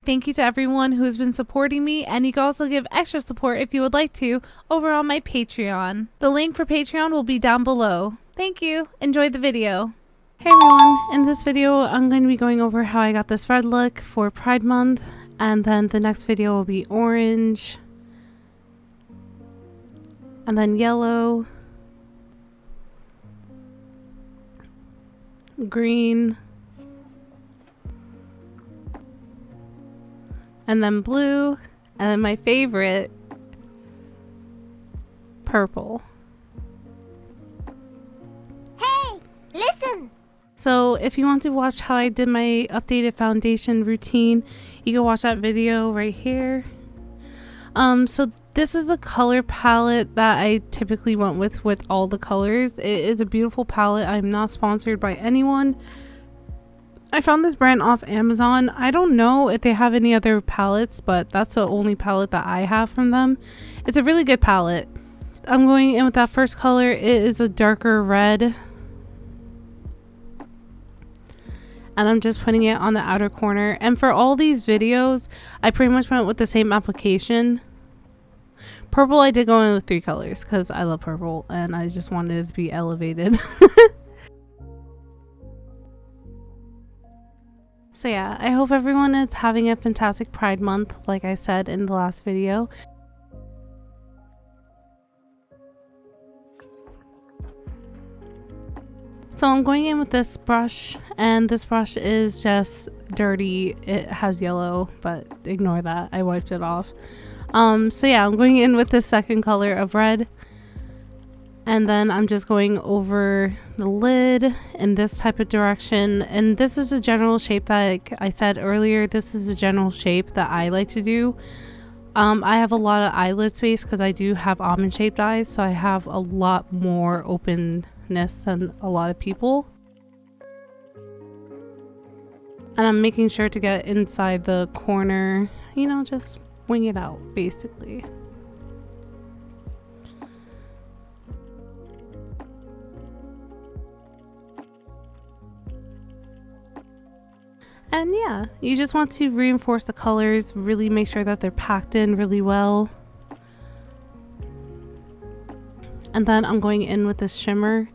Thank you to everyone who has been supporting me, and you can also give extra support if you would like to over on my Patreon. The link for Patreon will be down below. Thank you. Enjoy the video. Hey everyone, in this video I'm going to be going over how I got this red look for Pride Month, and then the next video will be orange, and then yellow, green, and then blue, and then my favorite, purple. Hey, listen! So if you want to watch how I did my updated foundation routine, you can watch that video right here. So this is the color palette that I typically went with all the colors. It is a beautiful palette. I'm not sponsored by anyone. I found this brand off Amazon. I don't know if they have any other palettes, but that's the only palette that I have from them. It's a really good palette. I'm going in with that first color. It is a darker red. And I'm just putting it on the outer corner. And for all these videos, I pretty much went with the same application. Purple, I did go in with 3 colors because I love purple and I just wanted it to be elevated. So yeah, I hope everyone is having a fantastic Pride Month, like I said in the last video. So I'm going in with this brush, and this brush is just dirty. It has yellow, but ignore that. I wiped it off. So yeah, I'm going in with the second color of red. And then I'm just going over the lid in this type of direction. And this is a general shape that, like I said earlier, this is a general shape that I like to do. I have a lot of eyelid space because I do have almond shaped eyes. So I have a lot more openness than a lot of people. And I'm making sure to get inside the corner, you know, just wing it out basically. And yeah, you just want to reinforce the colors, really make sure that they're packed in really well. And then I'm going in with this shimmer.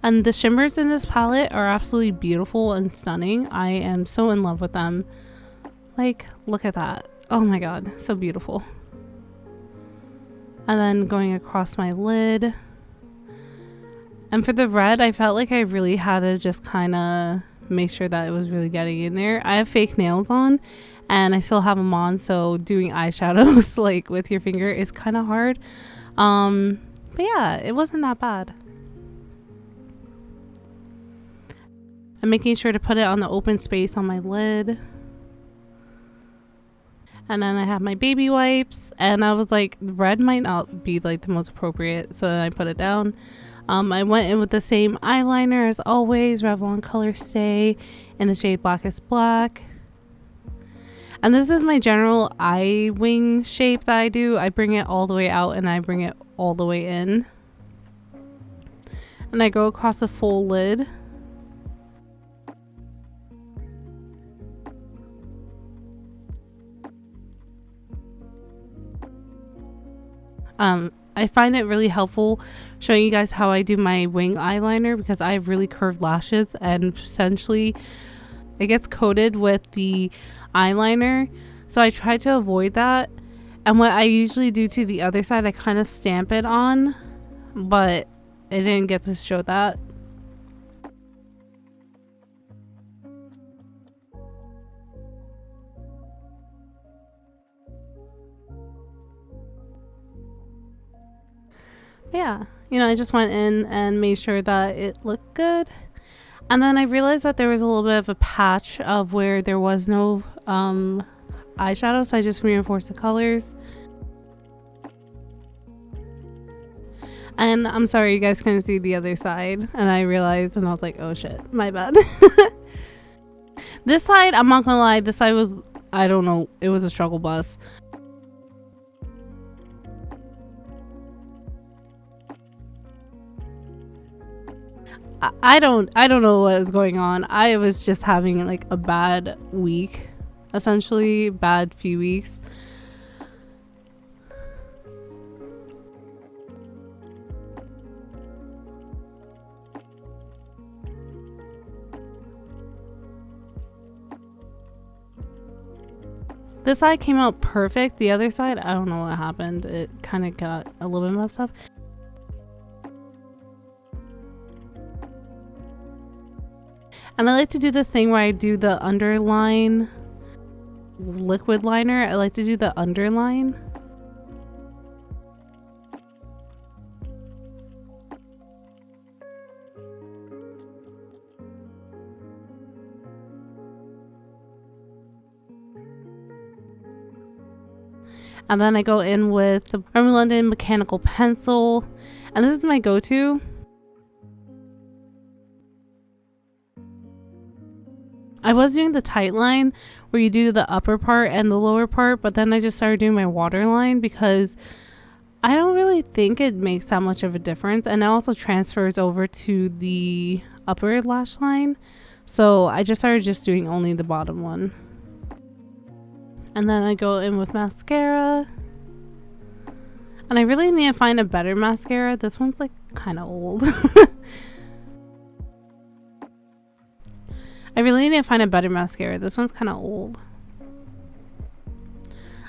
And the shimmers in this palette are absolutely beautiful and stunning. I am so in love with them. Like, look at that. Oh my god, so beautiful. And then going across my lid. And for the red, I felt like I really had to just kind of make sure that it was really getting in there. I have fake nails on and I still have them on, so doing eyeshadows like with your finger is kind of hard. But yeah, it wasn't that bad. I'm making sure to put it on the open space on my lid. And then I have my baby wipes, and I was like, red might not be like the most appropriate, so then I put it down. I went in with the same eyeliner as always, Revlon Color Stay in the shade Blackest Black. And this is my general eye wing shape that I do. I bring it all the way out and I bring it all the way in. And I go across the full lid. I find it really helpful showing you guys how I do my wing eyeliner because I have really curved lashes and essentially it gets coated with the eyeliner. So I try to avoid that. And what I usually do to the other side, I kind of stamp it on, but I didn't get to show that. Yeah, you know, I just went in and made sure that it looked good. And then I realized that there was a little bit of a patch of where there was no eyeshadow, so I just reinforced the colors. And I'm sorry you guys couldn't see the other side, and I realized and I was like, oh shit, my bad. This side, I'm not gonna lie, this side was, I don't know, it was a struggle bus. I don't know what was going on. I was just having like a bad week. essentially bad few weeks. This side came out perfect. The other side, I don't know what happened. It kind of got a little bit messed up. And I like to do this thing where I do the underline liquid liner. I like to do the underline. And then I go in with the Rimmel London mechanical pencil. And this is my go-to. I was doing the tight line where you do the upper part and the lower part, but then I just started doing my waterline because I don't really think it makes that much of a difference. And it also transfers over to the upper lash line. So I just started just doing only the bottom one. And then I go in with mascara. And I really need to find a better mascara. This one's like kind of old. I really need to find a better mascara. This one's kind of old.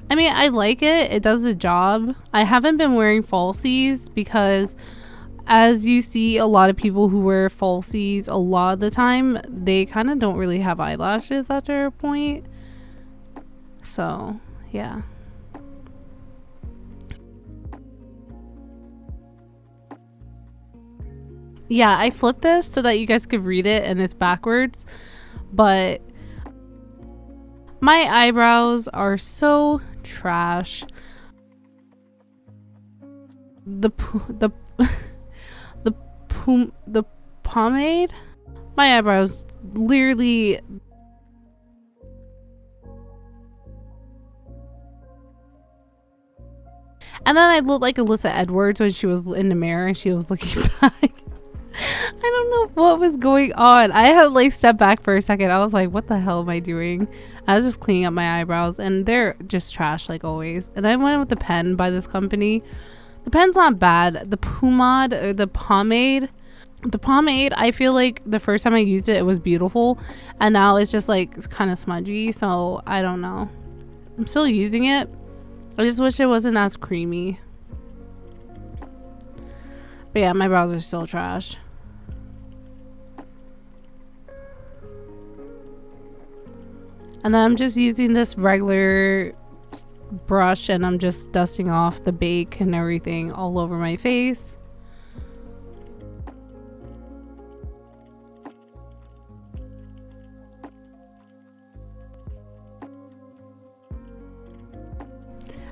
I mean, I like it. It does the job. I haven't been wearing falsies because as you see, a lot of people who wear falsies a lot of the time, they kind of don't really have eyelashes after a point. So, yeah. Yeah, I flipped this so that you guys could read it and it's backwards. But my eyebrows are so trash. The pomade? My eyebrows literally... And then I looked like Alyssa Edwards when she was in the mirror and she was looking back. I don't know what was going on. I had like stepped back for a second. I was like, what the hell am I doing? I was just cleaning up my eyebrows and they're just trash like always. And I went with the pen by this company. The pen's not bad. The pomade or the pomade. The pomade, I feel like the first time I used it, it was beautiful. And now it's just like it's kind of smudgy. So I don't know. I'm still using it. I just wish it wasn't as creamy. But yeah, my brows are still trash. And then I'm just using this regular brush and I'm just dusting off the bake and everything all over my face.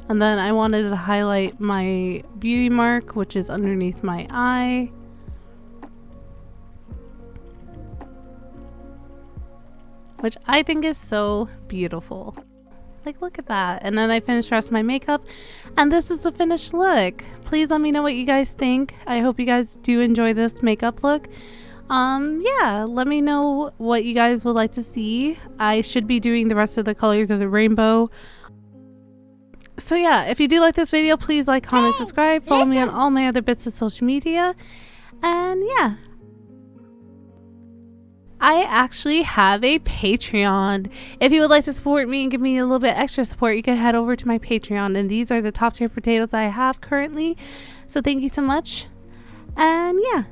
And then I wanted to highlight my beauty mark, which is underneath my eye. Which I think is so beautiful. Like, look at that. And then I finished the rest of my makeup. And this is the finished look. Please let me know what you guys think. I hope you guys do enjoy this makeup look. Yeah, let me know what you guys would like to see. I should be doing the rest of the colors of the rainbow. So yeah, if you do like this video, please like, comment, subscribe, follow me on all my other bits of social media. And yeah, I actually have a Patreon. If you would like to support me and give me a little bit extra support, you can head over to my Patreon. And these are the top tier potatoes I have currently. So thank you so much. And yeah,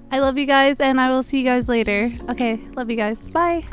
I love you guys and I will see you guys later. Okay, love you guys. Bye.